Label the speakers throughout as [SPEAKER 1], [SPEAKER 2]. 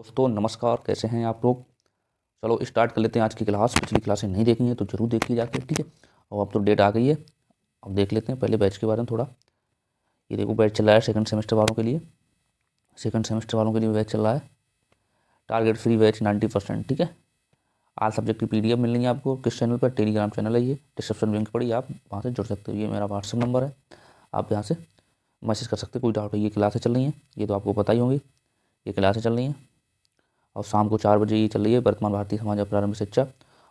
[SPEAKER 1] दोस्तों नमस्कार, कैसे हैं आप लोग। चलो स्टार्ट कर लेते हैं आज की क्लास। पिछली क्लासें नहीं देखी हैं तो जरूर देखी जाके, ठीक है। और अब तो डेट आ गई है, अब देख लेते हैं पहले बैच के बारे में थोड़ा। ये देखो बैच चल रहा है सेकंड सेमेस्टर वालों के लिए। सेकंड सेमेस्टर वालों के लिए बैच चल रहा है। टारगेट फ्री बैच 90%, ठीक है। आल सब्जेक्ट की PDF मिल रही है आपको किस चैनल पर, टेलीग्राम चैनल है ये, डिस्क्रिप्शन लिंक पड़ी, आप वहाँ से जुड़ सकते हो। ये मेरा व्हाट्सअप नंबर है, आप यहाँ से मैसेज कर सकते हो, कोई डाउट है। ये क्लासें चल रही हैं, ये तो आपको पता ही होंगी, ये क्लासें चल रही हैं। और शाम को 4 बजे ये चल रही है वर्तमान भारतीय समाज और प्रारंभिक शिक्षा।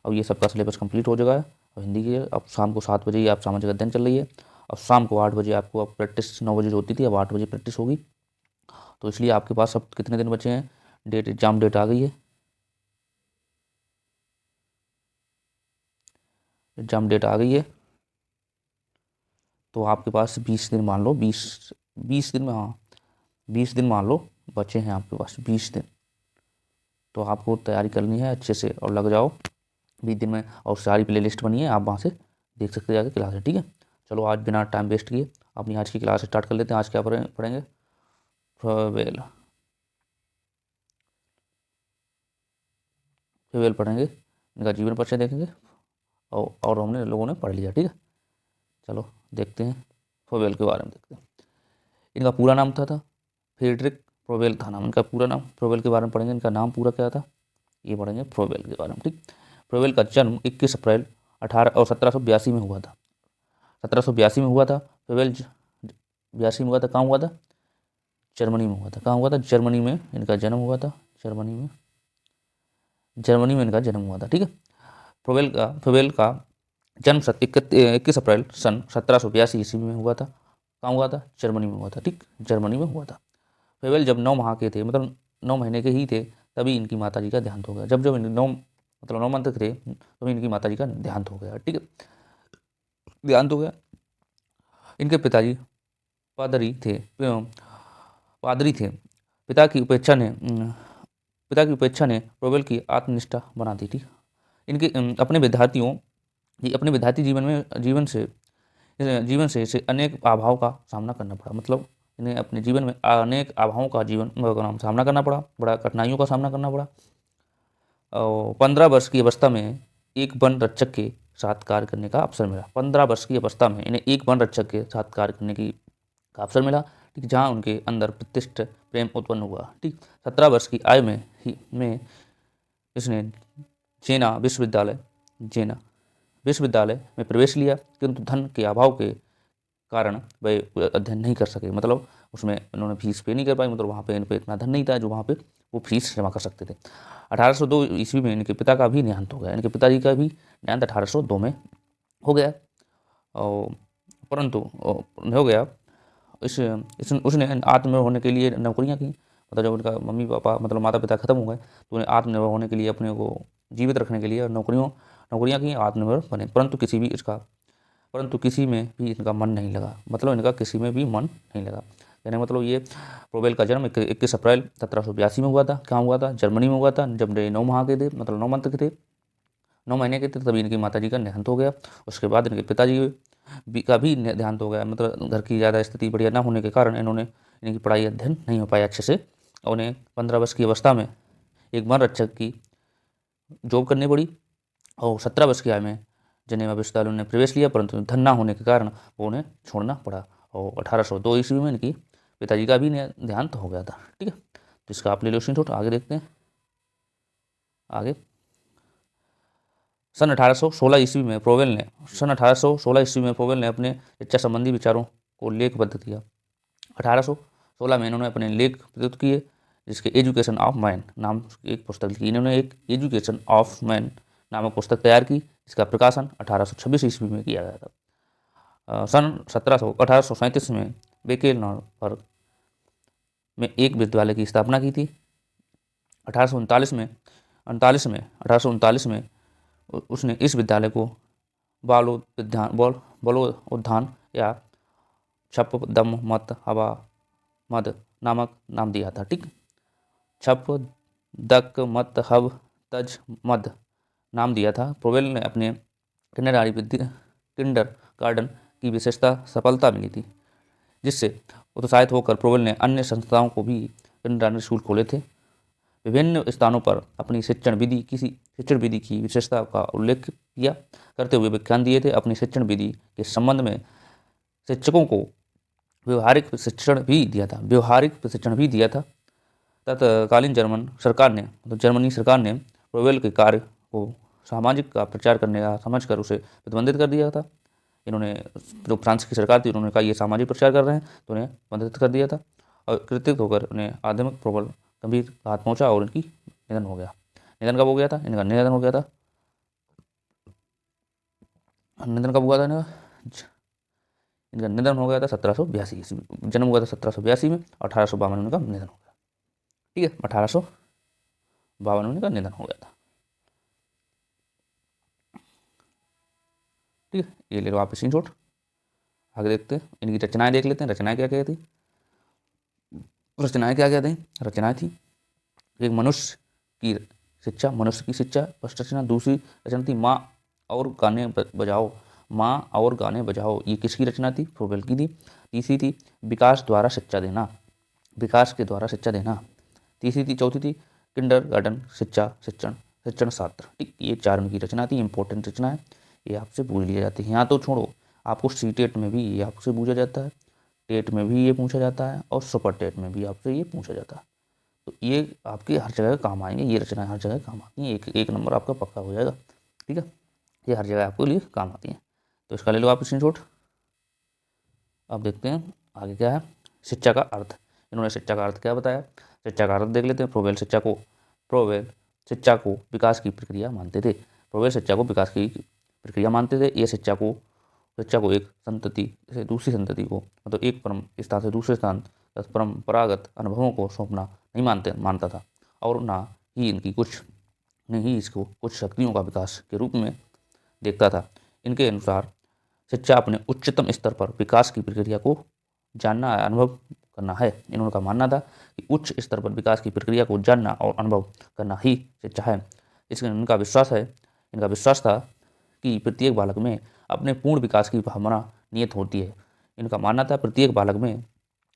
[SPEAKER 1] अब ये सबका सिलेबस कंप्लीट हो चुका है। और हिंदी की अब शाम को 7 बजे ये आप सामाजिक अध्ययन चल रही है। अब शाम को 8 बजे आपको, अब प्रैक्टिस 9 बजे जो होती थी, अब 8 बजे प्रैक्टिस होगी। तो इसलिए आपके पास अब कितने दिन बचे हैं, एग्जाम डेट आ गई है। एग्जाम डेट आ गई है तो आपके पास 20 दिन मान लो, 20 दिन में, हाँ 20 दिन मान लो बचे हैं आपके पास, 20 दिन। तो आपको तैयारी करनी है अच्छे से और लग जाओ 20 दिन में। और सारी प्ले लिस्ट बनी है, आप वहाँ से देख सकते हैं जाके क्लास है, ठीक है। चलो आज बिना टाइम वेस्ट किए अपनी आज की क्लास स्टार्ट कर लेते हैं। आज क्या पढ़ेंगे, फेवेल फेवेल पढ़ेंगे, इनका जीवन परिचय देखेंगे। और हमने लोगों ने पढ़ लिया, ठीक है। चलो देखते हैं फेवेल के बारे में, देखते हैं। इनका पूरा नाम था फ्रेडरिक फ्रोबेल था नाम, इनका पूरा नाम। फ्रोबेल के बारे में पढ़ेंगे, इनका नाम पूरा क्या था ये पढ़ेंगे फ्रोबेल के बारे में, ठीक। फ्रोबेल का जन्म 21 अप्रैल 1782 में हुआ था। 1782 में हुआ था। फ्रोबेल 82 में हुआ था। कहाँ हुआ था, जर्मनी में हुआ था। कहाँ हुआ था, जर्मनी में इनका जन्म हुआ था। जर्मनी में इनका जन्म हुआ था, ठीक है। फ्रोबेल का जन्म 21 अप्रैल सन 1782 ईस्वी में हुआ था। कहाँ हुआ था, जर्मनी में हुआ था, ठीक, जर्मनी में हुआ था। फ्रोबेल जब 9 माह के थे, मतलब 9 महीने के ही थे, तभी इनकी माता जी का देहांत हो गया। जब 9 मंथ थे तभी इनकी माता जी का देहांत हो गया, ठीक है, देहांत हो गया। इनके पिताजी पादरी थे। पिता की उपेक्षा ने फ्रोबेल की आत्मनिष्ठा बना दी थी। इनके अपने विद्यार्थी जीवन से इसे अनेक अभाव का सामना करना पड़ा। मतलब इन्हें अपने जीवन में अनेक अभावों का सामना करना पड़ा, बड़ा कठिनाइयों का सामना करना पड़ा। और 15 वर्ष की अवस्था में एक वन रक्षक के साथ कार्य करने का अवसर मिला। 15 वर्ष की अवस्था में इन्हें एक वन रक्षक के साथ कार्य करने का अवसर मिला, ठीक, जहाँ उनके अंदर प्रतिष्ठ प्रेम उत्पन्न हुआ, ठीक। 17 वर्ष की आयु में इसने जेना विश्वविद्यालय में प्रवेश लिया, किंतु धन के अभाव के कारण वे अध्ययन नहीं कर सके। मतलब उसमें उन्होंने फीस पे नहीं कर पाई, मतलब वहाँ पे इन पे इतना धन नहीं था जो वहाँ पे वो फीस जमा कर सकते थे। 1802 ईस्वी में इनके पिता का भी देहांत हो गया। इनके पिताजी का भी देहांत 1802 में हो गया। और परंतु हो गया उसने आत्मनिर्भर होने के लिए नौकरियां की। मतलब जब उनका मम्मी पापा, मतलब माता पिता खत्म हो गए, तो उन्हें आत्मनिर्भर होने के लिए, अपने को जीवित रखने के लिए नौकरियां की, आत्मनिर्भर बने। परंतु किसी में भी इनका मन नहीं लगा। मतलब इनका किसी में भी मन नहीं लगा। यानी मतलब ये फ्रोबेल का जन्म 21 अप्रैल 1782 में हुआ था। कहाँ हुआ था, जर्मनी में हुआ था। जब 9 माह के थे, मतलब 9 मंथ के थे, 9 महीने के थे, तभी इनकी माता जी का देहांत हो गया। उसके बाद इनके पिताजी का भी देहांत हो गया। मतलब घर की ज़्यादा स्थिति बढ़िया ना होने के कारण इनकी पढ़ाई अध्ययन नहीं हो पाया अच्छे से। और उन्हें 15 वर्ष की अवस्था में एक वन रक्षक की जॉब करनी पड़ी। और 17 वर्ष की आयु में जनेवा विश्वविद्यालय में प्रवेश लिया, परंतु धन ना होने के कारण वो उन्हें छोड़ना पड़ा। और 1802 ईस्वी में इनकी पिताजी का भी देहांत हो गया था, ठीक है। तो इसका आप ले लो स्क्रीनशॉट। आगे देखते हैं। आगे सन 1816 ईस्वी में फ्रोबेल ने अपने शिक्षा संबंधी विचारों को लेखबद्ध किया। 1816 में इन्होंने अपने लेख प्रस्तुत किए, जिसके एजुकेशन ऑफ मैन नाम एक पुस्तक लिखी। इन्होंने एक एजुकेशन ऑफ मैन नामक पुस्तक तैयार की, जिसका प्रकाशन 1826 ईस्वी में किया गया था। सन 1837 में बेकेलनबर्ग में एक विद्यालय की स्थापना की थी। 1839 में उसने इस विद्यालय को बालोद्यान या छपदमत हवा मद नामक नाम दिया था, ठीक। छपदक मत हब तज मद नाम दिया था। फ्रोबेल ने अपने किंडर गार्डन की विशेषता सफलता मिली थी, जिससे उत्साहित होकर फ्रोबेल ने अन्य संस्थाओं को भी किंडरगार्टन स्कूल खोले थे। विभिन्न स्थानों पर अपनी शिक्षण विधि की विशेषता का उल्लेख किया करते हुए व्याख्यान दिए थे। अपनी शिक्षण विधि के संबंध में शिक्षकों को व्यवहारिक प्रशिक्षण भी दिया था। तत्कालीन जर्मनी सरकार ने प्रोवेल के कार्य को सामाजिक का प्रचार करने का समझकर उसे प्रतिबंधित कर दिया था। इन्होंने, जो फ्रांस की सरकार थी, उन्होंने कहा ये सामाजिक प्रचार कर रहे हैं, तो उन्हें प्रतिबंधित कर दिया था और कृतिक होकर उन्हें आध्यात्मिक प्रबल गंभीर घात पहुंचा और इनकी निधन हो गया। निधन कब हो गया था? इनका निधन हो गया था इनका निधन हो गया था 1782 ईस्वी में। जन्म हुआ था 1782 में, 1852 में इनका निधन हो गया। ठीक है, 1852 में इनका निधन हो गया था। ठीक है, ये ले लो आप स्क्रीनशॉट। आगे देखते हैं, इनकी रचनाएं देख लेते हैं। रचनाएं क्या क्या थी? रचनाएं थी एक मनुष्य की शिक्षा फर्स्ट रचना। दूसरी रचना थी माँ और गाने बजाओ, ये किसकी रचना थी? फ्रोबेल की थी। तीसरी थी विकास के द्वारा शिक्षा देना। चौथी थी किंडरगार्टन शिक्षण शास्त्र। ठीक, ये 4 उनकी रचना थी। इंपॉर्टेंट रचना है, ये आपसे पूछ लिया जाती है। यहाँ तो छोड़ो, आपको सीटेट में भी ये आपसे पूछा जाता है, टेट में भी ये पूछा जाता है और सुपर टेट में भी आपसे ये पूछा जाता है। तो ये आपके हर जगह काम आएंगे, ये रचनाएं हर जगह काम आती हैं। एक नंबर आपका पक्का हो जाएगा। ठीक है, ये हर जगह आपके लिए काम आती हैं। तो इसका ले लो आप स्क्रीनशॉट। अब देखते हैं आगे क्या है। शिक्षा का अर्थ। इन्होंने शिक्षा का अर्थ क्या बताया? शिक्षा का अर्थ देख लेते हैं। प्रोवेल शिक्षा को विकास की प्रक्रिया मानते थे। ये शिक्षा को एक संतति से दूसरी संतति को, मतलब एक परम स्थान से दूसरे स्थान तक परंपरागत अनुभवों को सौंपना नहीं मानता था और ना ही इसको कुछ शक्तियों का विकास के रूप में देखता था। इनके अनुसार शिक्षा अपने उच्चतम स्तर पर विकास की प्रक्रिया को जानना, अनुभव करना है। इन्होंने का मानना था कि उच्च स्तर पर विकास की प्रक्रिया को जानना और अनुभव करना ही शिक्षा है। इसमें इनका विश्वास था कि प्रत्येक बालक में अपने पूर्ण विकास की भावना नियत होती है। इनका मानना था प्रत्येक बालक में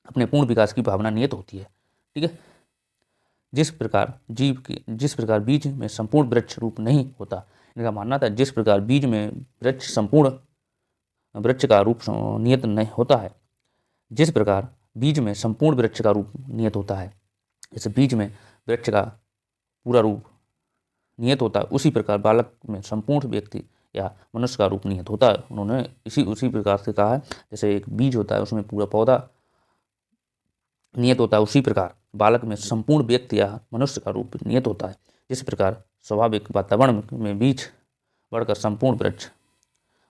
[SPEAKER 1] अपने पूर्ण विकास की भावना नियत होती है। ठीक है, जिस प्रकार बीज में संपूर्ण वृक्ष रूप नहीं होता। इनका मानना था जिस प्रकार बीज में वृक्ष का रूप नियत नहीं होता है, जिस प्रकार बीज में संपूर्ण वृक्ष का रूप नियत होता है, जैसे बीज में वृक्ष का पूरा रूप नियत होता है, उसी प्रकार बालक में संपूर्ण व्यक्ति या मनुष्य का रूप नियत होता है। उन्होंने उसी प्रकार से कहा है, जैसे एक बीज होता है उसमें पूरा पौधा नियत होता है, उसी प्रकार बालक में संपूर्ण व्यक्ति या मनुष्य का रूप नियत होता है। जिस प्रकार स्वाभाविक वातावरण में बीज बढ़कर संपूर्ण वृक्ष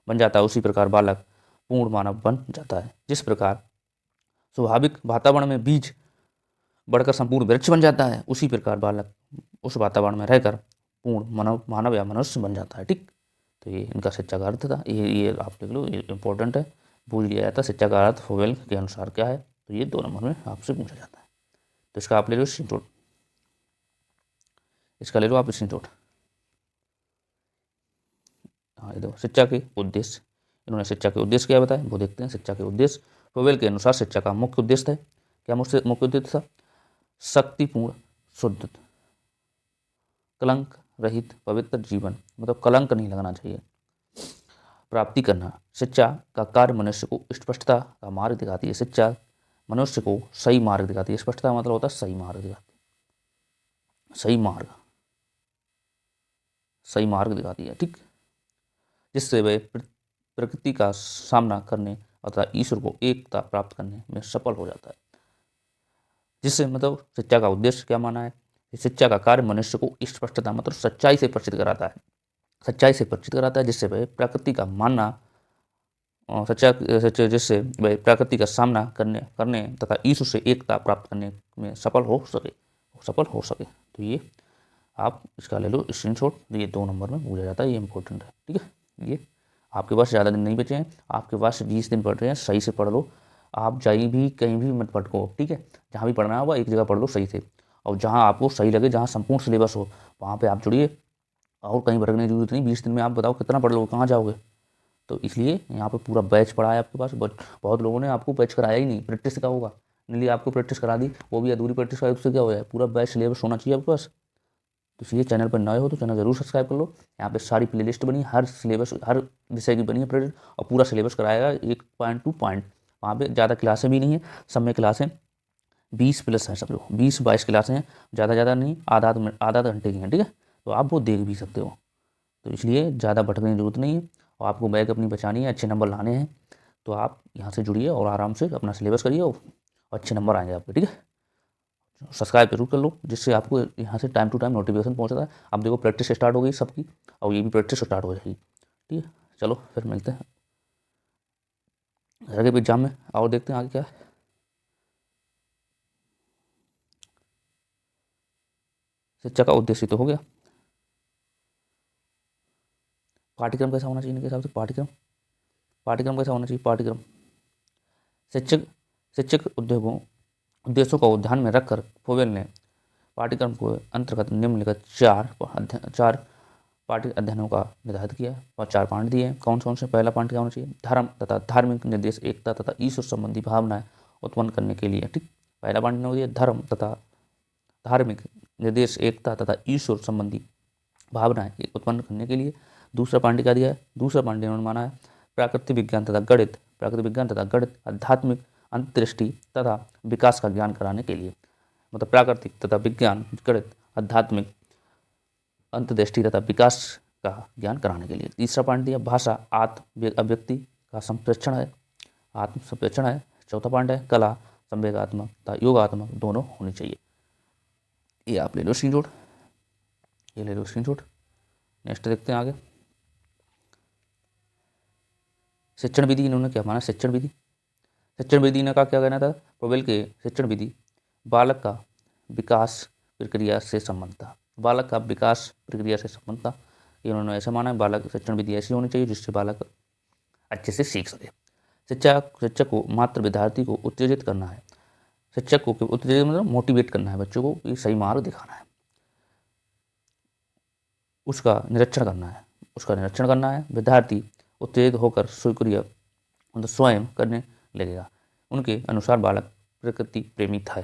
[SPEAKER 1] बन जाता है, उसी प्रकार बालक पूर्ण मानव बन जाता है। जिस प्रकार स्वाभाविक वातावरण में बीज बढ़कर संपूर्ण वृक्ष बन जाता है, उसी प्रकार बालक उस वातावरण में रहकर पूर्ण मानव या मनुष्य बन जाता है। ठीक, तो ये इनका शिक्षा का अर्थ था। ये आप देख लो, ये इंपॉर्टेंट है, पूछ लिया जाता है। शिक्षा का अर्थ फ्रोबेल के अनुसार क्या है, तो ये 2 नंबर में आपसे पूछा जाता है। तो इसका आप ले लो स्क्रीनशॉट। हाँ, ये देखो शिक्षा के उद्देश्य। इन्होंने शिक्षा के उद्देश्य क्या बताया, वो देखते हैं। शिक्षा के उद्देश्य फ्रोबेल के अनुसार शिक्षा का मुख्य उद्देश्य है, क्या मुख्य उद्देश्य था? शक्तिपूर्ण, शुद्ध, कलंक रहित पवित्र जीवन, मतलब कलंक नहीं लगना चाहिए, प्राप्ति करना। शिक्षा का कार्य मनुष्य को स्पष्टता का मार्ग दिखाती है। शिक्षा मनुष्य को सही मार्ग दिखाती है। स्पष्टता मतलब होता है सही मार्ग दिखाती है, सही मार्ग दिखाती है। ठीक, जिससे वे प्रकृति का सामना करने अथवा ईश्वर को एकता प्राप्त करने में सफल हो जाता है। जिससे मतलब शिक्षा का उद्देश्य क्या माना है? शिक्षा का कार्य मनुष्य को स्पष्टता मतलब सच्चाई से परिचित कराता है, जिससे वह प्रकृति का मानना जिससे वह प्रकृति का सामना करने तथा ईश्वर से एकता प्राप्त करने में सफल हो सके। तो ये आप इसका ले लो स्क्रीनशॉट। ये 2 नंबर में पूछा जाता है, ये इंपॉर्टेंट है। ठीक है, ये आपके पास ज़्यादा दिन नहीं बचे हैं, आपके पास 20 दिन पढ़ रहे हैं, सही से पढ़ लो। आप कहीं भी मत भटको। ठीक है, जहाँ भी पढ़ना होगा एक जगह पढ़ लो सही से, और जहाँ आपको सही लगे, जहाँ संपूर्ण सिलेबस हो, वहाँ पे आप जुड़िए, और कहीं भटकने की जरूरत नहीं। 20 दिन में आप बताओ कितना पढ़ लोगे, कहाँ जाओगे? तो इसलिए यहाँ पे पूरा बैच पढ़ा है आपके पास। बहुत लोगों ने आपको बैच कराया ही नहीं, प्रैक्टिस का होगा। लिए आपको प्रैक्टिस करा दी, वो भी अधूरी प्रैक्टिस करा, उससे क्या हो जाए, पूरा बैच सिलेबस होना चाहिए आपके पास। तो इसलिए चैनल पर नए हो तो चैनल जरूर सब्सक्राइब कर लो। यहाँ पे सारी प्लेलिस्ट बनी, हर सिलेबस हर विषय की बनी है प्लेलिस्ट, और पूरा सिलेबस कराएगा एक पॉइंट टू पॉइंट। वहाँ पे ज़्यादा क्लासें भी नहीं है, सब में क्लासें 20+ हैं, सब लोग 20-22 क्लासें हैं, ज़्यादा नहीं, आधा घंटे की हैं, ठीक है। तो आप वो देख भी सकते हो। तो इसलिए ज़्यादा भटकने की जरूरत नहीं है, और आपको बैग अपनी बचानी है, अच्छे नंबर लाने हैं, तो आप यहाँ से जुड़िए और आराम से अपना सिलेबस करिए और अच्छे नंबर आएंगे आपके, ठीक है। सब्सक्राइब जरूर कर लो, जिससे आपको यहाँ से टाइम टू टाइम नोटिफिकेशन पहुँचता है। अब देखो प्रैक्टिस स्टार्ट हो गई सबकी, और ये भी प्रैक्टिस स्टार्ट हो जाएगी, ठीक है। चलो फिर मिलते हैं आगे भी एग्जाम में, और देखते हैं आगे क्या है। शिक्षा का उद्देश्य तो हो गया। पाठ्यक्रम कैसा होना चाहिए इनके हिसाब से, पाठ्यक्रम कैसा होना चाहिए, पाठ्यक्रम शिक्षक उद्देश्यों को ध्यान में रखकर फोवेल ने पाठ्यक्रम को अंतर्गत निम्नलिखित चार पाठ्य अध्ययनों का निर्धारित किया और 4 पॉइंट दिए हैं। कौन कौन से? पहला पॉइंट क्या होना चाहिए, धर्म तथा धार्मिक निर्देश, एकता तथा ईश्वर संबंधी भावनाएं उत्पन्न करने के लिए, ठीक। पहला पॉइंट हो गया धर्म तथा धार्मिक निर्देश, एकता तथा ईश्वर संबंधी भावनाएं उत्पन्न करने के लिए। दूसरा पॉइंट क्या दिया है? दूसरा पॉइंट इन्होंने माना है प्राकृतिक विज्ञान तथा गणित आध्यात्मिक अंतर्दृष्टि तथा विकास का ज्ञान कराने के लिए, मतलब प्राकृतिक तथा विज्ञान, गणित, आध्यात्मिक अंतर्दृष्टि तथा विकास का ज्ञान कराने के लिए। तीसरा पॉइंट दिया भाषा अभिव्यक्ति का संप्रेषण है, आत्म संप्रेषण है। चौथा पॉइंट है कला संवेगात्मक तथा योगात्मक दोनों होनी चाहिए। ये आप ले लो स्क्रीनशॉट, ये ले लो स्क्रीनशॉट। नेक्स्ट देखते हैं आगे। शिक्षण विधि इन्होंने क्या माना? शिक्षण विधि ने का क्या कहना था? पोवेल के शिक्षण विधि बालक का विकास प्रक्रिया से संबंध था, बालक का विकास प्रक्रिया से संबंध था। इन्होंने ऐसा माना है बालक शिक्षण विधि ऐसी होनी चाहिए जिससे बालक अच्छे से सीख सके। शिक्षक को मात्र विद्यार्थी को उत्तेजित करना है, शिक्षक को उत्तेजित मतलब मोटिवेट करना है, बच्चों को ये सही मार्ग दिखाना है, उसका निरीक्षण करना है। विद्यार्थी उत्तेजित होकर स्वीक्रिय मतलब स्वयं करने लगेगा। उनके अनुसार बालक प्रकृति प्रेमी था।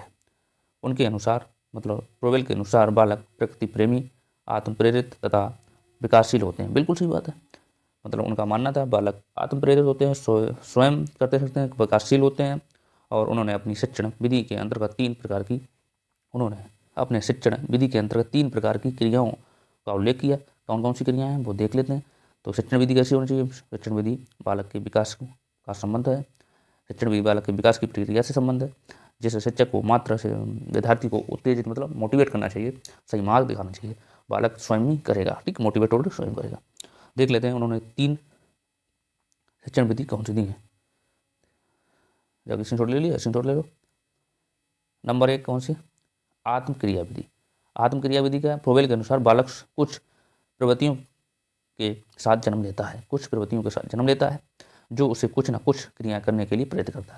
[SPEAKER 1] उनके अनुसार मतलब पोवेल के अनुसार बालक प्रकृति प्रेमी, आत्म प्रेरित तथा विकासशील होते हैं। बिल्कुल सही बात है, मतलब उनका मानना था बालक आत्म प्रेरित होते हैं, स्वयं करते सकते हैं, विकासशील होते हैं। और उन्होंने अपनी शिक्षण विधि के अंतर्गत 3 प्रकार की क्रियाओं का उल्लेख किया। कौन कौन सी क्रियाएं हैं वो देख लेते हैं। तो शिक्षण विधि कैसी होनी चाहिए? शिक्षण विधि बालक के विकास का संबंध है, शिक्षण विधि बालक के विकास की प्रक्रिया से संबंध है, जिसे शिक्षक को मात्र से विद्यार्थी को उत्तेजित मतलब मोटिवेट करना चाहिए, सही मार्ग दिखाना चाहिए। बालक स्वयं ही करेगा, ठीक, मोटिवेट होकर स्वयं करेगा। देख लेते हैं उन्होंने 3 शिक्षण विधि कौन सी दी है। जब स्क्रीनशॉट ले लिया, स्क्रीनशॉट ले लो। नंबर 1 कौन सी? आत्मक्रिया विधि। आत्मक्रिया विधि क्या है? पोवेल के अनुसार बालक कुछ प्रवृत्तियों के साथ जन्म लेता है जो उसे कुछ ना कुछ क्रियाएं करने के लिए प्रेरित करता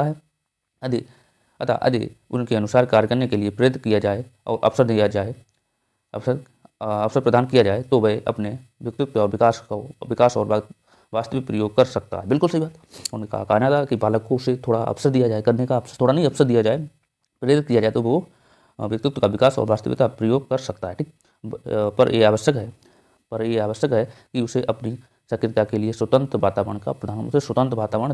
[SPEAKER 1] है। यदि उनके अनुसार कार्य करने के लिए प्रेरित किया जाए और अवसर प्रदान किया जाए तो वह अपने व्यक्तित्व और विकास और वास्तविक प्रयोग कर सकता है। बिल्कुल सही बात। उनका कहना था कि बालक को उसे थोड़ा अवसर दिया जाए, करने का अवसर दिया जाए, प्रेरित किया जाए तो वो व्यक्तित्व का विकास और वास्तविकता प्रयोग कर सकता है, ठीक। पर यह आवश्यक है कि उसे अपनी सक्रियता के लिए स्वतंत्र वातावरण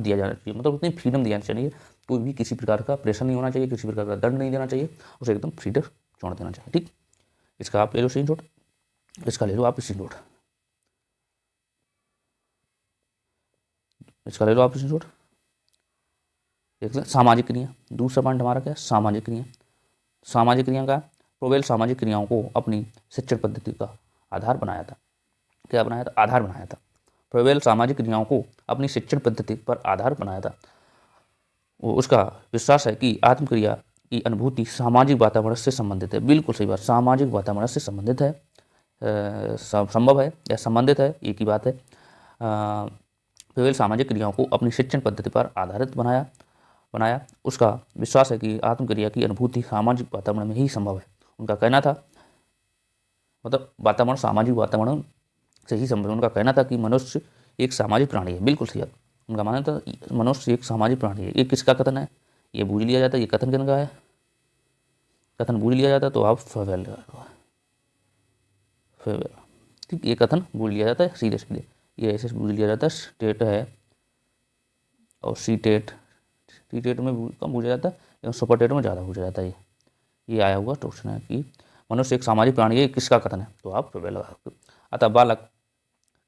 [SPEAKER 1] दिया जाना चाहिए, मतलब उतनी फ्रीडम दिया चाहिए। कोई भी किसी प्रकार का प्रेशर नहीं होना चाहिए, किसी प्रकार का दंड नहीं देना चाहिए, उसे एकदम फ्रीडम छोड़ देना चाहिए, ठीक। इसका आप ले लो स्क्रीनशॉट, इसका ले लो आप स्क्रीनशॉट, देख लें। सामाजिक क्रिया, दूसरा पॉइंट हमारा क्या है? सामाजिक क्रिया का पोवेल सामाजिक क्रियाओं को अपनी शिक्षण पद्धति का आधार बनाया था। क्या बनाया था? आधार बनाया था। पोवेल सामाजिक क्रियाओं को अपनी शिक्षण पद्धति पर आधार बनाया था। उसका विश्वास है कि आत्मक्रिया की अनुभूति सामाजिक वातावरण से संबंधित है। बिल्कुल सही बात, सामाजिक वातावरण से संबंधित है, संभव है या संबंधित है, एक ही बात है। पोवेल सामाजिक क्रियाओं को अपनी शिक्षण पद्धति पर आधारित बनाया। उसका विश्वास है कि आत्मक्रिया की अनुभूति सामाजिक वातावरण में ही संभव है। उनका कहना था मतलब सामाजिक वातावरण से ही संभव है। उनका कहना था कि मनुष्य एक सामाजिक प्राणी है। बिल्कुल सही बात, उनका मानना था मनुष्य एक सामाजिक प्राणी है। ये किसका कथन है? ये बूझ लिया जाता है, ये कथन किनका है? कथन बूझ लिया जाता है तो आप फेवेल फेवेल, ठीक, ये कथन बूझ लिया जाता है सीधे सीधे, ये ऐसे बूझ लिया जाता है। स्टेट है और सी टेट, टी टेट में कम बूझा जाता है एवं सुपर टेट में ज़्यादा बूझा जाता है। ये आया हुआ क्वेश्चन है कि मनुष्य एक सामाजिक प्राणी है, किसका कथन है? तो आप फेवेल लगा सकते हो। अतः बालक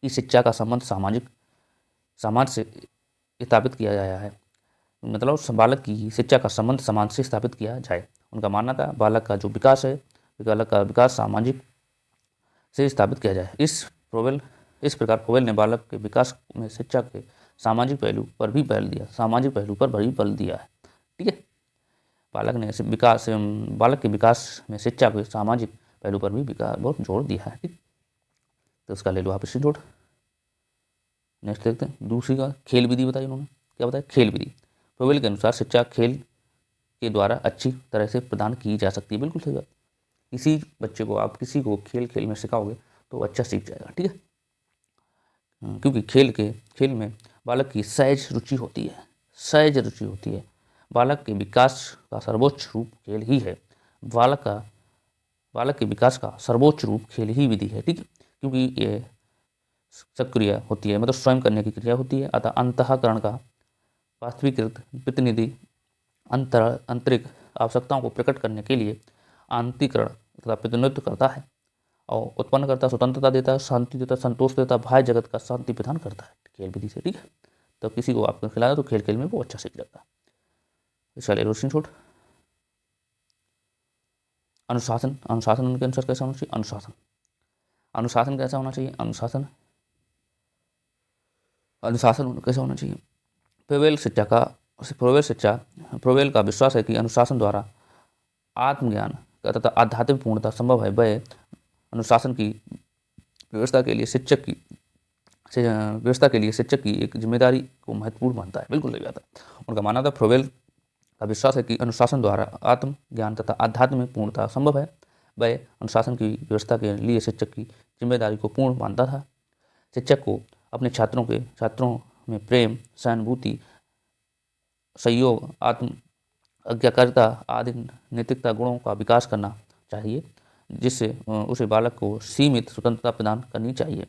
[SPEAKER 1] की शिक्षा का संबंध सामाजिक समाज से स्थापित किया गया है, मतलब बालक की शिक्षा का संबंध समाज से स्थापित किया जाए। उनका मानना था बालक का जो विकास है, बालक का विकास सामाजिक से स्थापित किया जाए। इस प्रकार फोवेल ने बालक के विकास में शिक्षा के सामाजिक पहलू पर भी बल दिया, सामाजिक पहलू पर भी बल दिया है। ठीक है, बालक के विकास में शिक्षा के सामाजिक पहलू पर भी विकास बहुत जोर दिया है। ठीक, तो उसका ले लो आप इससे जोड़। नेक्स्ट देखते हैं दूसरी का खेल विधि बताई उन्होंने। क्या बताया? खेल विधि। फोवेल के अनुसार शिक्षा खेल के द्वारा अच्छी तरह से प्रदान की जा सकती है। बिल्कुल सही बात। किसी बच्चे को आप किसी को खेल खेल में सिखाओगे तो अच्छा सीख जाएगा। ठीक है, क्योंकि खेल में बालक की सहज रुचि होती है, सहज रुचि होती है। बालक के विकास का सर्वोच्च रूप खेल ही है। बालक के विकास का सर्वोच्च रूप खेल ही विधि है। ठीक है, क्योंकि ये सक्रिय होती है, मतलब स्वयं करने की क्रिया होती है। अतः अंतःकरण का वास्तविकृत प्रतिनिधि आंतरिक आवश्यकताओं को प्रकट करने के लिए आंतरिकरण तथा प्रतिनिधित्व करता है और उत्पन्न करता, स्वतंत्रता देता, शांति देता, संतोष देता, बाह्य जगत का शांति प्रदान करता है खेल विधि से। ठीक है, तो किसी को आपको खिलाया तो खेल खेल में वो अच्छा सीख जाता है। चलिए रोशनी छोड़। अनुशासन, अनुशासन उनके अनुसार कैसा होना चाहिए? अनुशासन, अनुशासन कैसा होना चाहिए? अनुशासन, अनुशासन कैसा होना चाहिए? प्रोवेल का विश्वास है कि अनुशासन द्वारा आत्मज्ञान तथा आध्यात्मिक पूर्णता संभव है। वह अनुशासन की व्यवस्था के लिए शिक्षक की एक जिम्मेदारी को महत्वपूर्ण मानता है। बिल्कुल सही बात है। उनका मानना था प्रोवेल का विश्वास है कि अनुशासन द्वारा आत्मज्ञान तथा आध्यात्मिक पूर्णता संभव है। वह अनुशासन की व्यवस्था के लिए शिक्षक की जिम्मेदारी को पूर्ण मानता था। शिक्षक को अपने छात्रों में प्रेम, सहानुभूति, सहयोग, आत्म आज्ञाकारिता आदि नैतिकता गुणों का विकास करना चाहिए, जिससे उसे बालक को सीमित स्वतंत्रता प्रदान करनी चाहिए।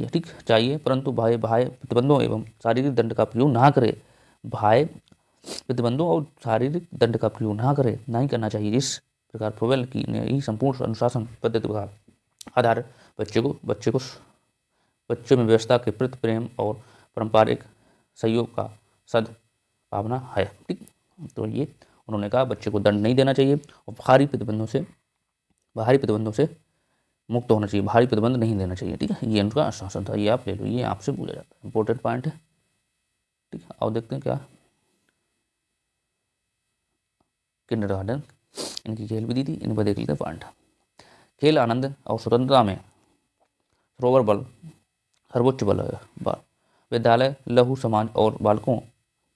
[SPEAKER 1] ठीक चाहिए, परंतु बाह्य प्रतिबंधों एवं शारीरिक दंड का प्रयोग ना करे। बाह्य प्रतिबंधों और शारीरिक दंड का प्रयोग ना करे, नहीं करना चाहिए। इस प्रकार फोवेल की ने ही संपूर्ण अनुशासन पद्धति का आधार बच्चों में व्यवस्था के प्रति प्रेम और पारंपरिक सहयोग का सद्भावना है। ठीक, तो ये उन्होंने कहा बच्चे को दंड नहीं देना चाहिए और बाहरी प्रतिबंधों से मुक्त होना चाहिए, भारी प्रतिबंध नहीं देना चाहिए। ठीक है, ये उनका आश्वासन था। ये आप ले लो, ये आपसे पूछा जाता है, इंपॉर्टेंट पॉइंट है। ठीक है, और देखते हैं क्या किंडरगार्टन इनकी खेल विधि थी, इन पर देख लेते हैं पॉइंट। खेल आनंद और स्वतंत्रता में सर्वोच्च बल है। विद्यालय लघु समाज और बालकों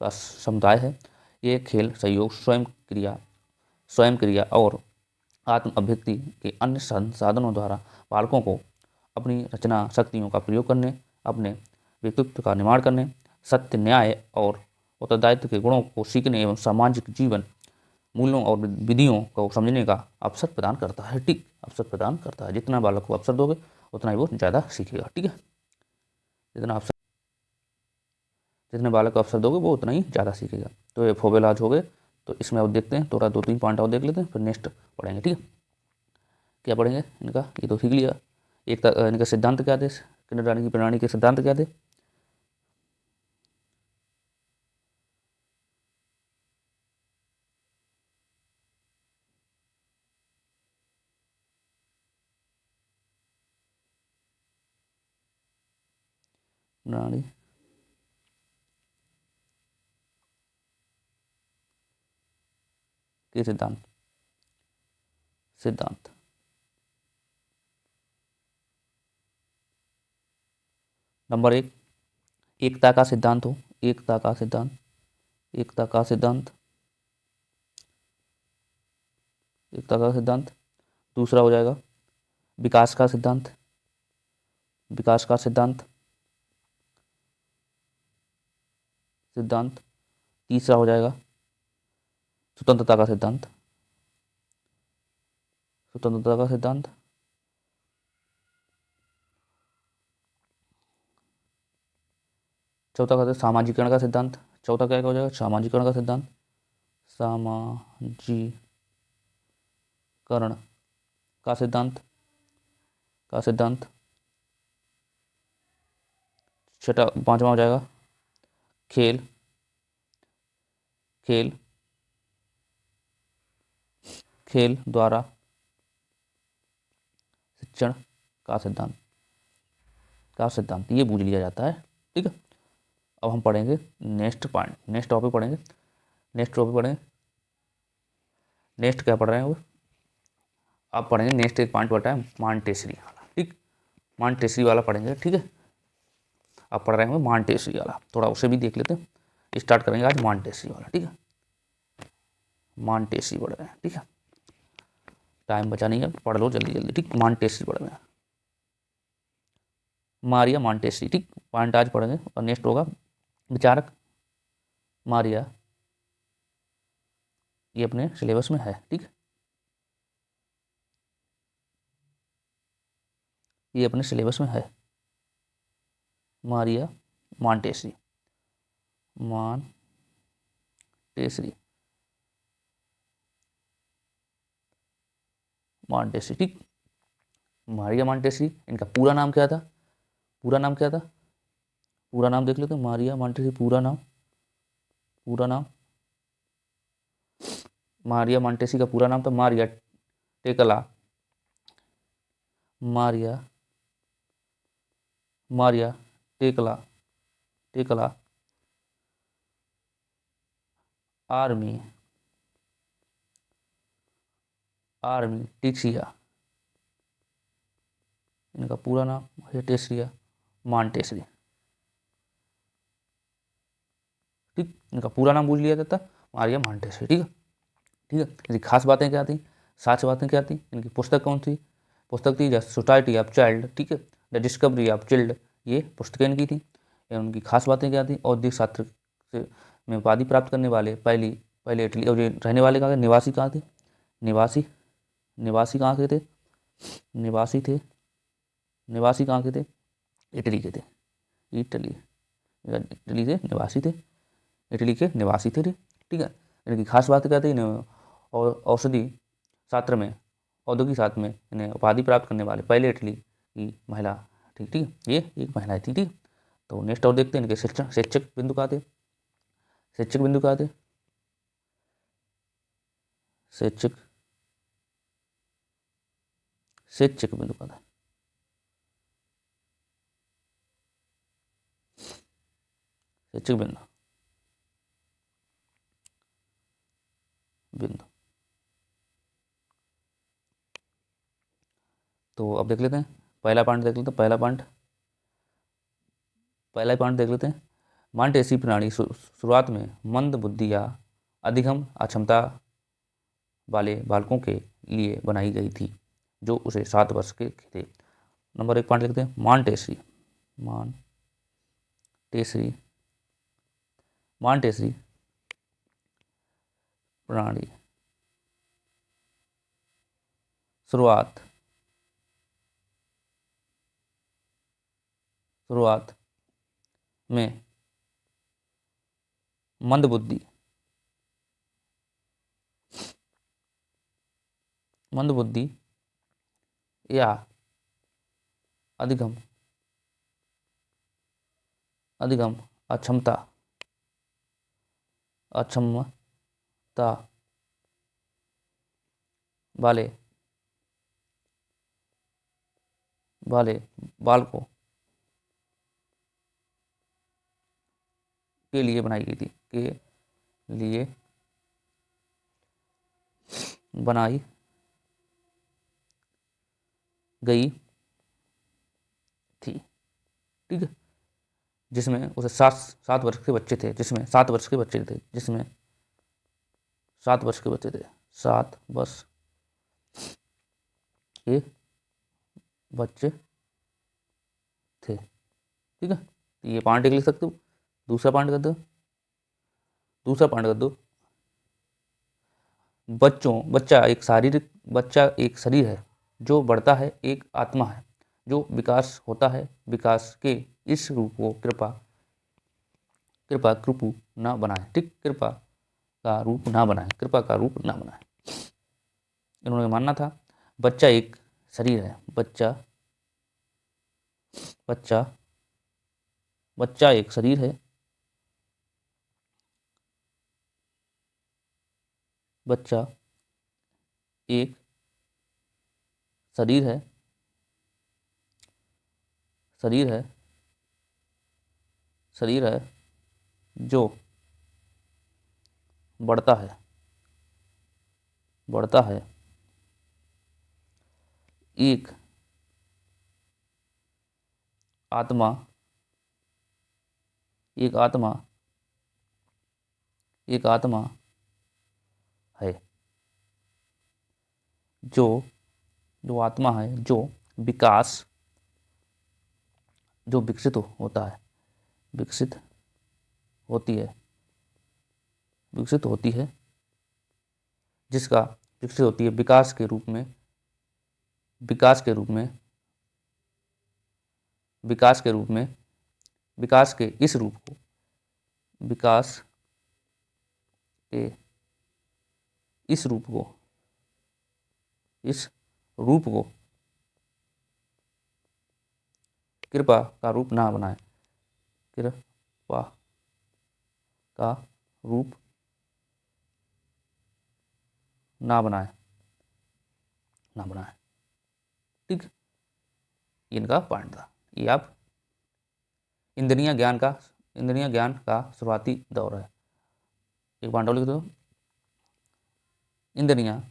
[SPEAKER 1] का समुदाय है। ये खेल सहयोग, स्वयं क्रिया और आत्म अभिव्यक्ति के अन्य संसाधनों द्वारा बालकों को अपनी रचना शक्तियों का प्रयोग करने, अपने व्यक्तित्व का निर्माण करने, सत्य, न्याय और उत्तरदायित्व के गुणों को सीखने एवं सामाजिक जीवन मूल्यों और विधियों को समझने का अवसर प्रदान करता है। ठीक, अवसर प्रदान करता है। जितना बालक को अवसर दोगे उतना ही वो ज़्यादा सीखेगा। ठीक है, जितने बालक को अवसर दोगे वो उतना ही ज़्यादा सीखेगा। तो ये फोवेल आज हो गए। तो इसमें और देखते हैं, थोड़ा 2-3 पॉइंट और देख लेते हैं, फिर नेक्स्ट पढ़ेंगे। ठीक है, क्या पढ़ेंगे इनका? ये तो सीख लिया। इनका सिद्धांत क्या थे, किंडरगार्टन की प्रणाली के सिद्धांत क्या थे? प्रणाली के सिद्धांत नंबर 1, एकता का सिद्धांत हो, एकता का सिद्धांत, एकता का सिद्धांत, एकता का सिद्धांत। दूसरा हो जाएगा विकास का सिद्धांत, विकास का सिद्धांत। सिद्धांत। तीसरा हो जाएगा स्वतंत्रता का सिद्धांत, स्वतंत्रता का सिद्धांत। चौथा कहते हैं सामाजिकरण का सिद्धांत। चौथा क्या हो जाएगा? सामाजिकरण का सिद्धांत, सामाजिकरण का सिद्धांत, का सिद्धांत। छठा पांचवा हो जाएगा खेल, खेल, खेल द्वारा शिक्षण का सिद्धांत, का सिद्धांत। ये पूछ लिया जाता है, ठीक है। अब हम पढ़ेंगे नेक्स्ट पॉइंट, नेक्स्ट टॉपिक पढ़ेंगे, नेक्स्ट टॉपिक पढ़ेंगे। नेक्स्ट क्या पढ़ रहे हैं वो आप पढ़ेंगे? नेक्स्ट एक पॉइंट पढ़ा है मॉन्टेसरी वाला, ठीक, मॉन्टेसरी वाला पढ़ेंगे, ठीक है। आप पढ़ रहे होंगे मॉन्टेसरी वाला, थोड़ा उसे भी देख लेते हैं। स्टार्ट करेंगे आज मॉन्टेसरी वाला, ठीक है। मॉन्टेसरी पढ़ रहे हैं, ठीक है। टाइम बचा नहीं है, पढ़ लो जल्दी जल्दी, ठीक। मॉन्टेसरी पढ़ रहे हैं, मारिया मॉन्टेसरी, ठीक। पॉइंट आज पढ़ेंगे। और नेक्स्ट होगा विचारक मारिया, ये अपने सिलेबस में है, ठीक है। ये अपने सिलेबस में है, मारिया मॉन्टेसरी, मॉन्टेसरी, मॉन्टेसरी, ठीक। मारिया मॉन्टेसरी, इनका पूरा नाम क्या था? पूरा नाम क्या था? पूरा नाम देख लेते हैं। मारिया मॉन्टेसरी पूरा नाम, पूरा नाम मारिया मॉन्टेसरी का पूरा नाम था मारिया टेकला, मारिया, मारिया टेकला, टेकला आर्मी, आर्मी टिक्सिया, इनका पूरा नाम है टेसरिया मॉन्टेसरी, ठीक। इनका पूरा नाम पूछ लिया जाता मारिया मॉन्टेसरी, ठीक है, ठीक है। इनकी खास बातें क्या थी? 7 बातें क्या थी? इनकी पुस्तक कौन थी? पुस्तक थी द सोसाइटी ऑफ चाइल्ड, ठीक है, द डिस्कवरी ऑफ चिल्ड, ये पुस्तकें इनकी थी। उनकी खास बातें क्या थी? औद्योगिक छात्र से में उपाधि प्राप्त करने वाले पहले इटली, और ये रहने वाले कहाँ थे? निवासी कहाँ थे? निवासी, निवासी कहाँ के थे? निवासी थे, निवासी कहाँ के थे? इटली के थे, इटली, इटली के निवासी थे, इटली के निवासी थे, ठीक है। इनकी खास बात क्या थी? और औषधि शास्त्र में, औद्योगिक शास्त्र में इन्हें उपाधि प्राप्त करने वाले पहले इटली की महिला, ठीक, ठीक, ये एक महिला थी, ठीक। तो नेक्स्ट और देखते हैं इनके शिक्षक, शिक्षक बिंदु कहाँ थे? शिक्षक बिंदु कहाँ थे? शिक्षक, शिक्षक बिंदु कहाँ था? शिक्षक बिंदु, बिंदु। तो अब देख लेते हैं पहला पॉइंट, देख लेते हैं पहला पॉइंट, पहला पॉइंट देख लेते हैं। मॉन्टेसरी प्रणाली शुरुआत में मंद बुद्धि या अधिगम अक्षमता वाले बालकों के लिए बनाई गई थी जो उसे 7 वर्ष के थे। नंबर 1 पॉइंट लिखते हैं मॉन्टेसरी, मॉन्टेसरी, मॉन्टेसरी प्रणाली शुरुआत, शुरुआत में मंद बुद्धि, मंद बुद्धि या अधिगम, अधिगम अक्षमता, अक्षमता वाले, वाले बालकों के लिए बनाई गई थी, के लिए बनाई गई थी, ठीक है। जिसमें उसे 7 वर्ष के बच्चे थे, जिसमें 7 वर्ष के बच्चे थे, जिसमें 7 वर्ष के बच्चे थे, 7 वर्ष के बच्चे थे, ठीक है। ये पॉइंट लिख सकते हो। दूसरा पॉइंट करते हो दूसरा पॉइंट कर दो, बच्चा एक शरीर है जो बढ़ता है, एक आत्मा है जो विकास होता है। विकास के इस रूप को कृपा ना बनाए। ठीक, कृपा का रूप ना बनाए, कृपा का रूप ना बनाए। इन्होंने मानना था बच्चा एक शरीर है, बच्चा एक शरीर है, बच्चा एक शरीर है, शरीर है जो बढ़ता है, एक आत्मा है जो आत्मा है जो विकसित होता है, विकसित होती है, जिसका विकसित होती है विकास के रूप में, विकास के इस रूप को, विकास के इस रूप को कृपा का रूप ना बनाए, कृपा का रूप ना बनाए। ठीक, इनका पॉइंट था। ये आप इंद्रिय ज्ञान का शुरुआती दौर है। एक पॉइंट और लिख दो, इंद्रियां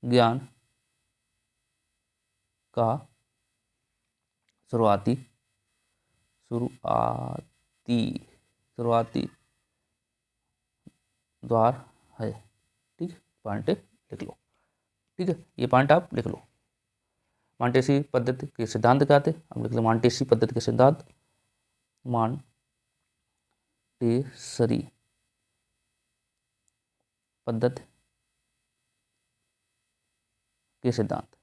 [SPEAKER 1] ज्ञान का शुरुआती द्वार है। ठीक, पॉइंट लिख लो। ठीक है, ये पॉइंट आप लिख लो। मांटेसी पद्धति के सिद्धांत क्या थे? अब लिख लो मांटेसी पद्धति के सिद्धांत। मांटेसरी पद्धति के सिद्धांत,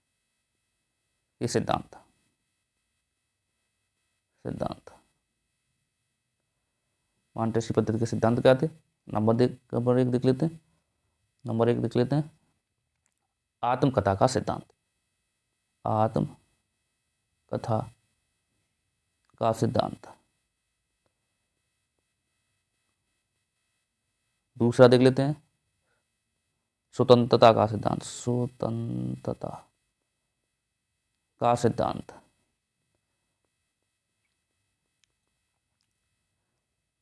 [SPEAKER 1] मांटेसी पद्धति के सिद्धांत क्या थे? नंबर एक देख लेते हैं। आत्मकथा का सिद्धांत, दूसरा देख लेते हैं स्वतंत्रता का सिद्धांत,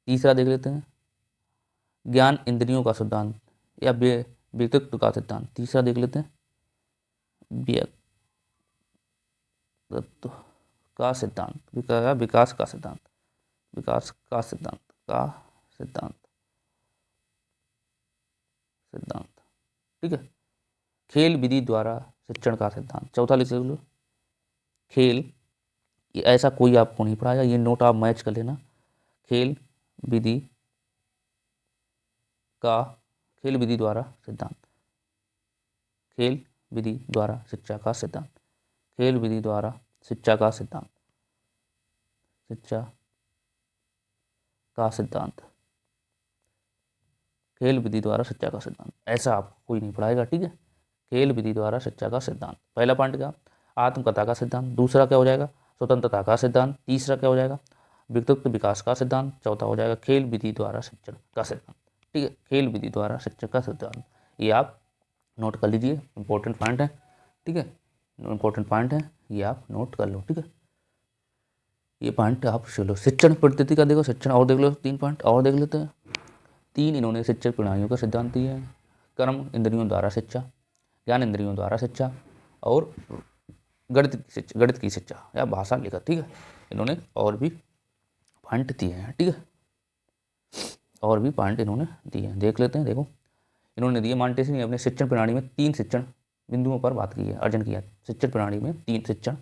[SPEAKER 1] तीसरा देख लेते हैं ज्ञान इंद्रियों का सिद्धांत या व्यक्तित्व का सिद्धांत। तीसरा देख लेते हैं व्यक्तित्व का सिद्धांत, विकास का सिद्धांत। ठीक है, खेल विधि द्वारा शिक्षण का सिद्धांत। चौथा लिख लो, खेल, ये ऐसा कोई आपको नहीं पढ़ाया, ये नोट आप मैच कर लेना। खेल विधि द्वारा सिद्धांत, खेल विधि द्वारा शिक्षा का सिद्धांत, खेल विधि द्वारा शिक्षा का सिद्धांत, खेल विधि द्वारा शिक्षा का सिद्धांत। ऐसा आपको कोई नहीं पढ़ाएगा। ठीक है, खेल विधि द्वारा शिक्षा का सिद्धांत। पहला पॉइंट क्या? आत्मकथा का सिद्धांत। दूसरा क्या हो जाएगा? स्वतंत्रता का सिद्धांत। तीसरा क्या हो जाएगा? व्यक्तित्व विकास का सिद्धांत। चौथा हो जाएगा खेल विधि द्वारा शिक्षण का सिद्धांत। ठीक है, खेल विधि द्वारा शिक्षण का सिद्धांत, ये आप नोट कर लीजिए, इंपॉर्टेंट पॉइंट है। ठीक है, इंपॉर्टेंट पॉइंट है, ये आप नोट कर लो। ठीक है, ये पॉइंट आप चलो। शिक्षण पद्धति का देखो, शिक्षण और देख लो, 3 पॉइंट और देख लेते हैं। 3 इन्होंने शिक्षक प्रणालियों का सिद्धांत दिए हैं। कर्म इंद्रियों द्वारा शिक्षा, ज्ञान इंद्रियों द्वारा शिक्षा और गणित की शिक्षा या भाषा लिखा। ठीक है, इन्होंने और भी पॉइंट दिए हैं। ठीक है, और भी पॉइंट इन्होंने दिए हैं, देख लेते हैं। देखो इन्होंने दिए, मॉन्टेस्क्यू ने अपने शिक्षण प्रणाली में 3 शिक्षण बिंदुओं पर बात की है, अर्जन किया है। शिक्षण प्रणाली में 3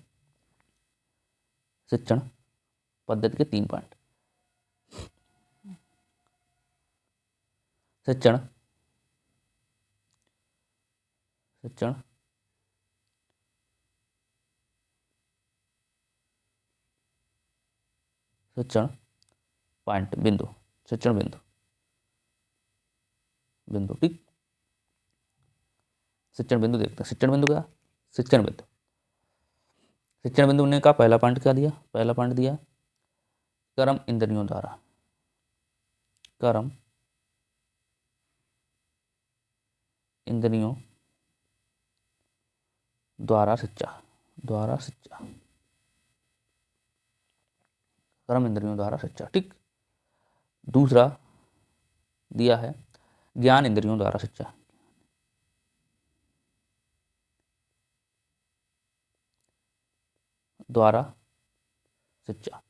[SPEAKER 1] शिक्षण पद्धति के 3 पॉइंट। शिक्षण शिक्षण शिक्षण पॉइंट बिंदु, शिक्षण बिंदु बिंदु ठीक। शिक्षण बिंदु देखते हैं। शिक्षण बिंदु क्या? शिक्षण बिंदु शिक्षण बिंदु ने का पहला पॉइंट क्या दिया? पहला पॉइंट दिया कर्म इंद्रियों द्वारा, कर्म इंद्रियों द्वारा शिक्षा, द्वारा शिक्षा, कर्म इंद्रियों द्वारा शिक्षा ठीक। दूसरा दिया है ज्ञान इंद्रियों द्वारा शिक्षा, द्वारा शिक्षा।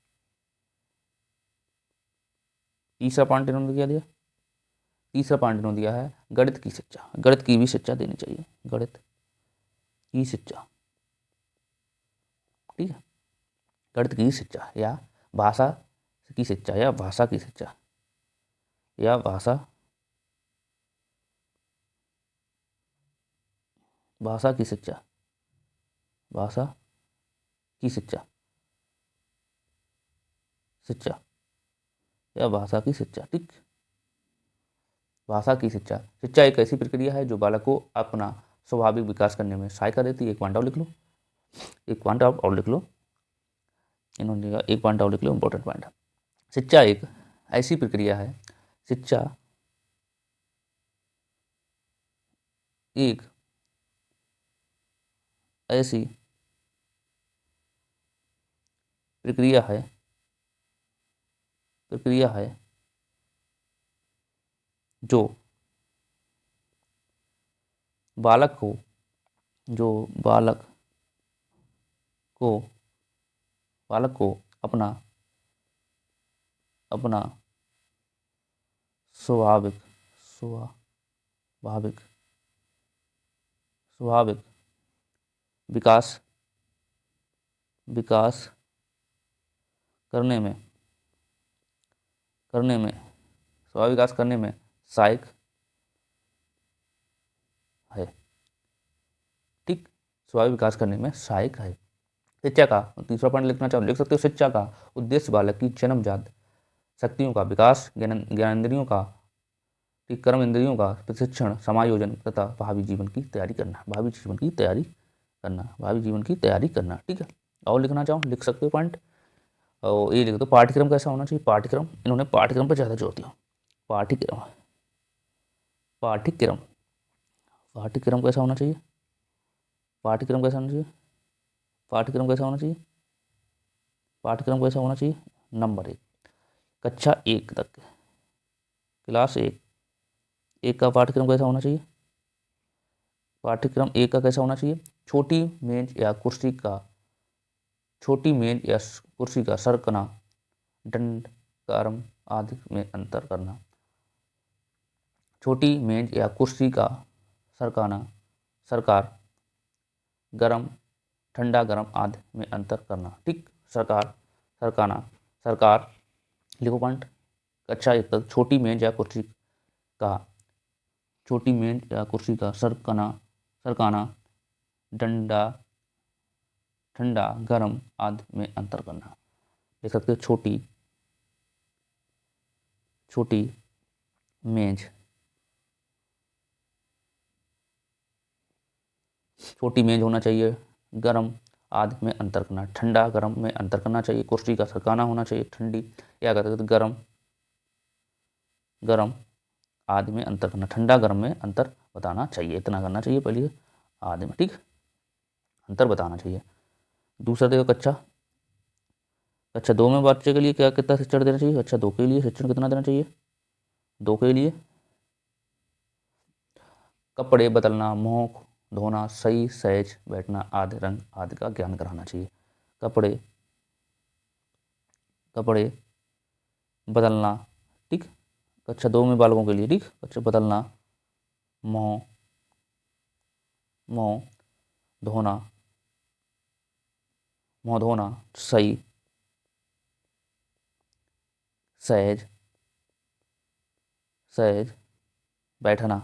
[SPEAKER 1] तीसरा पॉइंट इन्होंने क्या दिया? तीसरा पॉइंट इन्होंने दिया है गणित की शिक्षा, गणित की भी शिक्षा देनी चाहिए, गणित की शिक्षा ठीक है। गणित की शिक्षा या भाषा की शिक्षा, या भाषा की शिक्षा, या भाषा की शिक्षा, भाषा की शिक्षा, शिक्षा या भाषा की शिक्षा ठीक। भाषा की शिक्षा, शिक्षा एक ऐसी प्रक्रिया है जो बालक को अपना स्वाभाविक विकास करने में सहायता देती है। एक पॉइंट और लिख लो, एक पॉइंट और लिख लो, इन्होंने एक पॉइंट और लिख लो, इंपॉर्टेंट पॉइंट है। शिक्षा एक ऐसी प्रक्रिया है, शिक्षा एक ऐसी प्रक्रिया है, जो बालक को, जो बालक को अपना स्वाभाविक विकास करने में स्वाभाविक विकास करने में सहायक है ठीक। स्वाभाविक विकास करने में सहायक है। शिक्षा का तीसरा पॉइंट लिखना चाहो लिख सकते हो। शिक्षा का उद्देश्य बालक की जन्मजात शक्तियों का विकास, ज्ञानेंद्रियों का, कर्म इंद्रियों का प्रशिक्षण, समायोजन तथा भावी जीवन की तैयारी करना, भावी जीवन की तैयारी करना ठीक है। और लिखना चाहो लिख सकते हो पॉइंट। और ये लिख दो पाठ्यक्रम कैसा होना चाहिए। पाठ्यक्रम, इन्होंने पाठ्यक्रम पर ज़्यादा जोर दिया। पाठ्यक्रम कैसा होना चाहिए? पाठ्यक्रम कैसा होना चाहिए? पाठ्यक्रम कैसा होना चाहिए? पाठ्यक्रम कैसा होना चाहिए? नंबर 1, कक्षा 1 तक, क्लास 1 का पाठ्यक्रम कैसा होना चाहिए? पाठ्यक्रम 1 का कैसा होना चाहिए? छोटी मेज या कुर्सी का सरकना, दंड कारम आदि में अंतर करना। छोटी मेज या कुर्सी का सरकार, गरम, ठंडा गरम आदि में अंतर करना ठीक। सरकाना, लिखो पॉइंट। कक्षा 1 तक छोटी मेज या कुर्सी का सरकाना, डंडा, ठंडा गरम आदि में अंतर करना। लिख सकते हो छोटी मेज होना चाहिए, गरम आदि में अंतर करना, ठंडा गरम में अंतर करना चाहिए, कुर्सी का सरकाना होना चाहिए, ठंडी या कहते हैं गरम आदि में अंतर करना, ठंडा गरम में अंतर बताना चाहिए। इतना करना चाहिए पहले आदि में ठीक, अंतर बताना चाहिए। दूसरा देखो कक्षा 2 में बच्चे के लिए कितना शिक्षण देना चाहिए? कक्षा 2 के लिए शिक्षण कितना देना चाहिए? 2 के लिए कपड़े बदलना, मुंह धोना, सही सहज बैठना आदि, रंग आदि का ज्ञान कराना चाहिए। कपड़े बदलना ठीक, कक्षा 2 में बालकों के लिए, ठीक। कक्षा बदलना, मोह, मोह धोना, मुँह धोना, सही, सहज, सहज, बैठना,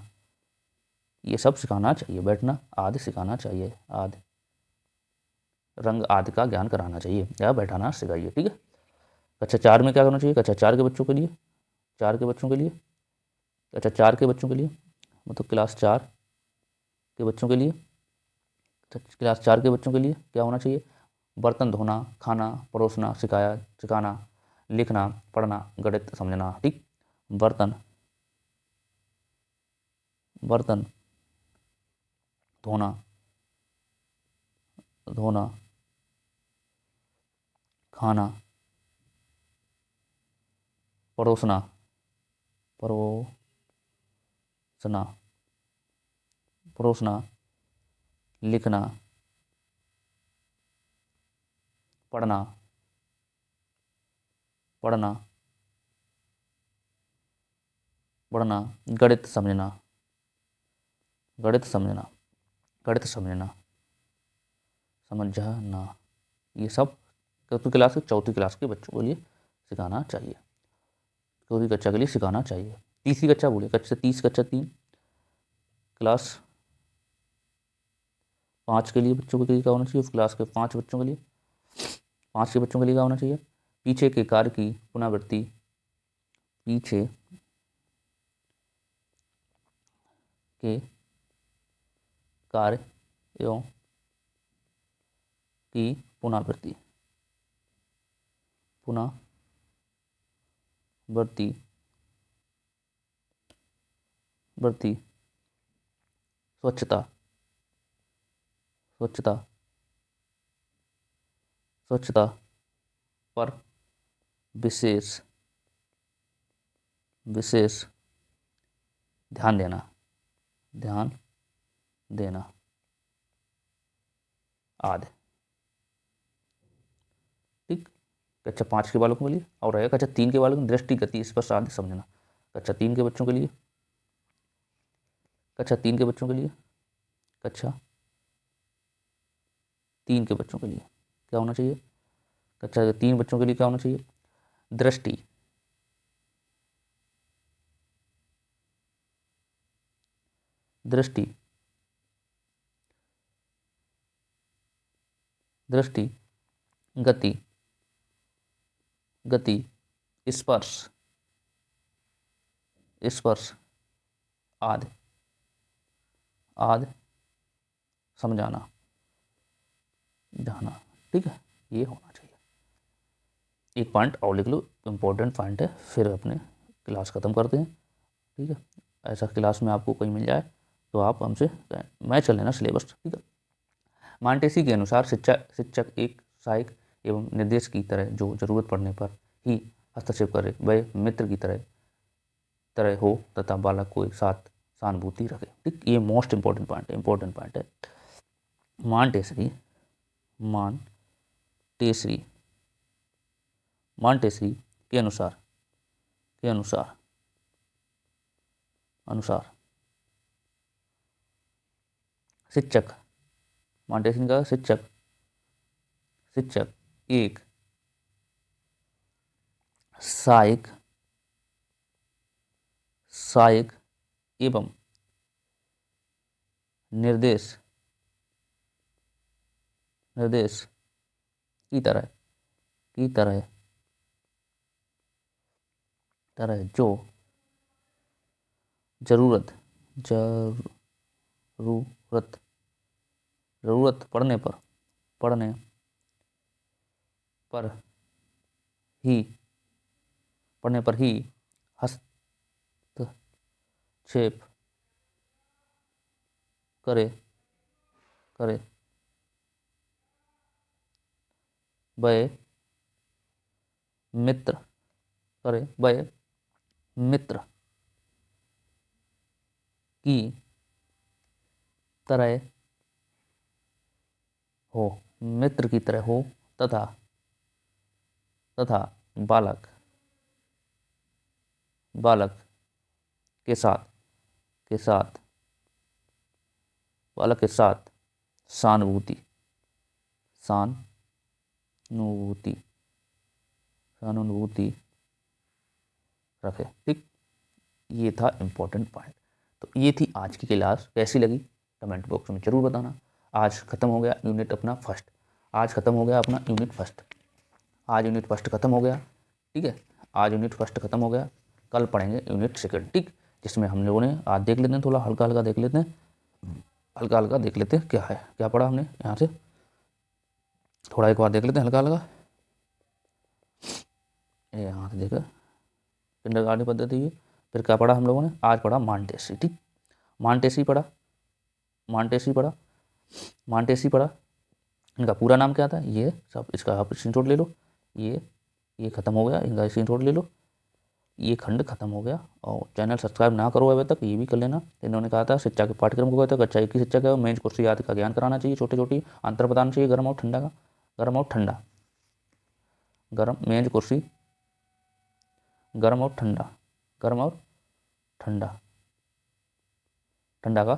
[SPEAKER 1] ये सब सिखाना चाहिए। बैठना आदि सिखाना चाहिए, आदि, रंग आदि का ज्ञान कराना चाहिए या बैठाना सिखाइए, ठीक है। कक्षा 4 में क्या करना चाहिए? कक्षा 4 के बच्चों के लिए, 4 के बच्चों के लिए, कक्षा 4 के बच्चों के लिए, मतलब क्लास 4 के बच्चों के लिए, क्लास 4 के बच्चों के लिए क्या होना चाहिए? बर्तन धोना, खाना परोसना, सिखाया सिखाना, लिखना, पढ़ना, गणित समझना, ठीक। बर्तन, बर्तन धोना, धोना, खाना परोसना, परोसना, परोसना, लिखना, पढ़ना, पढ़ना, पढ़ना, गणित समझना, गणित समझना, गणित समझना, समझना, ये सब चौथी क्लास के, चौथी क्लास के बच्चों के लिए सिखाना चाहिए, चौथी कक्षा के लिए सिखाना चाहिए। तीसरी कक्षा बोले, कक्षा 30, कक्षा 3, क्लास 5 के लिए बच्चों के लिए क्या होना चाहिए? क्लास के 5 बच्चों के लिए, 5 के बच्चों के लिए क्या होना चाहिए? पीछे के कार्य की पुनरावृत्ति, पीछे के कार्य एवं की पुनरावृत्ति, पुनरावृत्ति, वृत्ति, स्वच्छता, स्वच्छता, स्वच्छता पर विशेष, विशेष ध्यान देना, ध्यान देना, आदि, ठीक। कक्षा 5 के बालकों के लिए और रहेगा कक्षा 3 के बालकों की दृष्टि, गति, स्पर्श आदि समझना। कक्षा 3 के बच्चों के लिए, कक्षा 3 के बच्चों के लिए, कक्षा 3 के बच्चों के लिए क्या होना चाहिए? कक्षा के 3 बच्चों के लिए क्या होना चाहिए? दृष्टि, दृष्टि, दृष्टि, गति, गति, स्पर्श, स्पर्श आदि, आदि समझाना, जाना, ठीक है। ये होना चाहिए। एक पॉइंट और लिख लो, इम्पोर्टेंट पॉइंट है, फिर अपने क्लास ख़त्म करते हैं, ठीक है। ऐसा क्लास में आपको कोई मिल जाए तो आप हमसे मैच कर लेना सिलेबस, ठीक है। मांटेसी के अनुसार शिक्षक एक सहायक एवं निर्देश की तरह जो जरूरत पड़ने पर ही हस्तक्षेप करे, वह मित्र की तरह तरह हो तथा बालक को एक साथ सहानुभूति रखे, ठीक। ये मोस्ट इंपॉर्टेंट पॉइंट है, इंपॉर्टेंट पॉइंट है। मांटेसरी, मांटेसरी, मांटेसरी के अनुसार, के अनुसार, अनुसार शिक्षक, मांटेसरी का शिक्षक, शिक्षक एक सहायक, सहायक एवं निर्देश, निर्देश की तरह, की तरह, तरह जो जरूरत, जरूरत, जरूरत पड़ने पर, पड़ने पर ही, पड़ने पर ही हस्तक्षेप करे, करे, वह मित्र, करे, वह मित्र की तरह हो, मित्र की तरह हो तथा, तथा बालक, बालक के साथ, के साथ, बालक के साथ सहानुभूति, सहानुभूति, सहानुभूति रखे। ठीक, ये था इम्पोर्टेंट पॉइंट। तो ये थी आज की क्लास। कैसी लगी कमेंट बॉक्स में जरूर बताना। आज खत्म हो गया यूनिट अपना फर्स्ट, आज खत्म हो गया अपना यूनिट फर्स्ट, आज यूनिट फर्स्ट खत्म हो गया। ठीक है, आज यूनिट फर्स्ट खत्म हो गया। कल पढ़ेंगे यूनिट सेकंड। ठीक, जिसमें हम लोगों ने आज देख लेते हैं, थोड़ा हल्का हल्का देख लेते हैं, हल्का हल्का देख लेते हैं क्या है, क्या पढ़ा हमने यहाँ से, थोड़ा एक बार देख लेते हैं हल्का हल्का। यहाँ से देखा किंडरगार्टन पद्धति है। फिर क्या पढ़ा हम लोगों ने, आज पढ़ा मॉन्टेसरी। ठीक, मॉन्टेसरी पढ़ा, मॉन्टेसरी पढ़ा, मॉन्टेसरी पढ़ा। इनका पूरा नाम क्या था ये सब, इसका आप स्क्रीनशॉट ले लो। ये खत्म हो गया, इनका स्क्रीनशॉट ले लो। ये खंड खत्म हो गया। और चैनल सब्सक्राइब ना करो अभी तक, ये भी कर लेना। इन्होंने कहा था शिक्षा के पाठ्यक्रम को कहते हैं कक्षा 1 की शिक्षा का मेज कुर्सी आदि का ज्ञान कराना चाहिए, छोटी छोटी अंतर बताना चाहिए, गर्म और ठंडा का, गर्म और ठंडा, गर्म मेज कुर्सी, गर्म और ठंडा, गर्म और ठंडा, ठंडा का,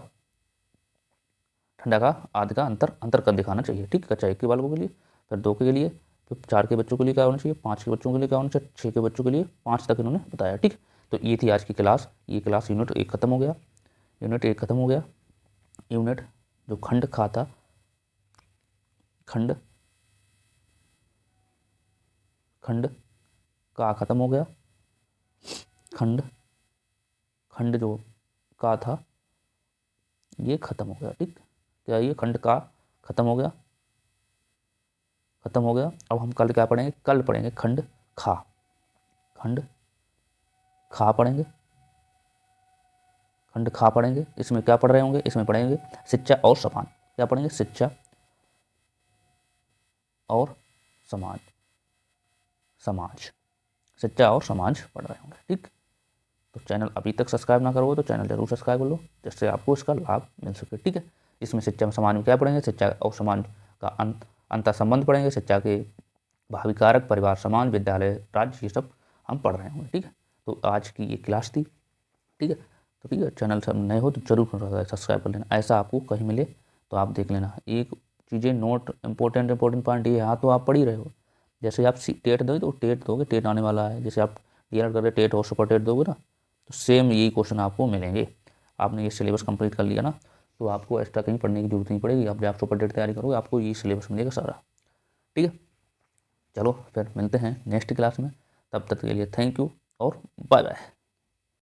[SPEAKER 1] ठंडा का आदि का अंतर कर दिखाना चाहिए। ठीक, कक्षा 1 के बालकों के लिए, फिर 2 के लिए, फिर 4 के बच्चों के लिए क्या होना चाहिए, 5 के बच्चों के लिए क्या होना चाहिए, 6 के बच्चों के लिए 5 तक इन्होंने बताया। ठीक, तो ये थी आज की क्लास। ये क्लास यूनिट 1 खत्म हो गया, यूनिट 1 खत्म हो गया। यूनिट जो खंड खा था, खंड खंड का खत्म हो गया, खंड खंड जो का था ये खत्म हो गया। ठीक, क्या ये खंड का खत्म हो गया, खत्म हो गया। अब हम कल क्या पढ़ेंगे, कल पढ़ेंगे खंड खा, खंड खा पढ़ेंगे, खंड खा पढ़ेंगे। इसमें क्या पढ़ रहे होंगे, इसमें पढ़ेंगे शिक्षा और समाज। क्या पढ़ेंगे, शिक्षा और समाज, समाज, शिक्षा और समाज पढ़ रहे होंगे। ठीक, तो चैनल अभी तक सब्सक्राइब ना करोगे तो चैनल जरूर सब्सक्राइब कर लो, जिससे आपको इसका लाभ मिल सके। ठीक है, इसमें शिक्षा में समाज में क्या पढ़ेंगे, शिक्षा और समाज का अंतर संबंध पढ़ेंगे, शिक्षा के भावी कारक, परिवार, समाज, विद्यालय, राज्य, ये सब हम पढ़ रहे होंगे। ठीक है, तो आज की ये क्लास थी। ठीक है, तो ठीक है, चैनल सब नए हो तो जरूर सब्सक्राइब कर लेना। ऐसा आपको कहीं मिले तो आप देख लेना। एक चीज़ें नोट इंपॉर्टेंट पॉइंट ये यहाँ तो आप पढ़ ही रहे हो। जैसे आप टेट दोगे तो टेट दोगे, टेट आने वाला है, जैसे आप DL कर रहे टेट और सुपर टेट दोगे ना, तो सेम यही क्वेश्चन आपको मिलेंगे। आपने ये सिलेबस कंप्लीट कर लिया ना, तो आपको एक्स्ट्रा कहीं पढ़ने की जरूरत नहीं पड़ेगी। अब जब आप सुपर टेट तैयारी करोगे आपको ये सिलेबस मिलेगा सारा। ठीक है, चलो फिर मिलते हैं नेक्स्ट क्लास में। तब तक के लिए थैंक यू और बाय बाय।